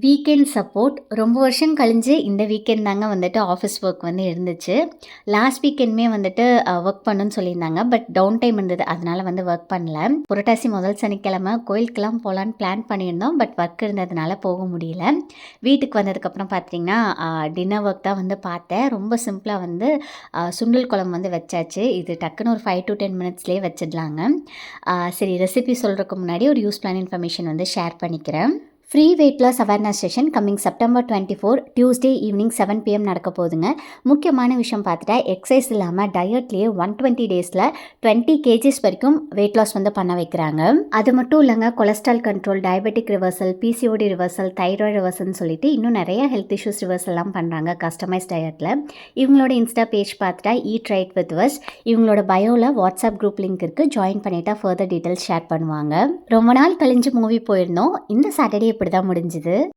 Weekend support ரொம்ப வருஷம் கழிஞ்சு இந்த வீக்கெண்ட் தாங்க வந்துட்டு ஆஃபீஸ் ஒர்க் வந்து இருந்துச்சு. லாஸ்ட் வீக்கெண்டுமே வந்துட்டு ஒர்க் பண்ணுன்னு சொல்லியிருந்தாங்க. பட் டவுன் டைம் இருந்தது. அதனால வந்து ஒர்க் பண்ணல. புரட்டாசி முதல் சனிக்கிழமை கோயிலுக்கெல்லாம் போகலான்னு பிளான் பண்ணியிருந்தோம். பட் ஒர்க் இருந்ததுனால போக முடியல. வீட்டுக்கு வந்ததுக்கப்புறம் பார்த்தீங்கன்னா டின்னர் ஒர்க் தான் வந்து பார்த்தேன். ரொம்ப சிம்பிளாக வந்து சுண்டல் குழம்பு வந்து வச்சாச்சு. இது டக்குன்னு ஒரு 5 to 10 மினிட்ஸ்லேயே வச்சிடலாங்க. சரி, ரெசிபி சொல்கிறதுக்கு முன்னாடி ஒரு யூஸ்ஃபுல்லான இன்ஃபர்மேஷன் வந்து ஷேர் பண்ணிக்கிறேன். Free weight loss awareness session coming September 24 Tuesday evening 7 PM நடக்க போகுதுங்க. முக்கியமான விஷயம் பார்த்துட்டா எக்ஸசைஸ் இல்லாமல் டயட்லேயே 120 டேஸில் 20 kgs வரைக்கும் வெயிட் லாஸ் வந்து பண்ண வைக்கிறாங்க. அது மட்டும் இல்லைங்க, cholesterol control, diabetic reversal, PCOD reversal, thyroid ரிவர்சல்னு சொல்லிட்டு இன்னும் நிறைய ஹெல்த் இஷ்யூஸ் ரிவர்சல்லாம் பண்ணுறாங்க கஸ்டமைஸ் டயட்டில். இவங்களோட இன்ஸ்டா பேஜ் பார்த்துட்டா ஈட் ரைட் வித் வஸ். இவங்களோட பயோவில் வாட்ஸ்அப் குரூப் லிங்க் இருக்குது. ஜாயின் பண்ணிட்டா ஃபர்தர் டீட்டெயில்ஸ் ஷேர் பண்ணுவாங்க. ரொம்ப நாள் கழிஞ்சு மூவி போயிருந்தோம். இந்த சாட்டர்டே இப்படி தான் முடிஞ்சுது.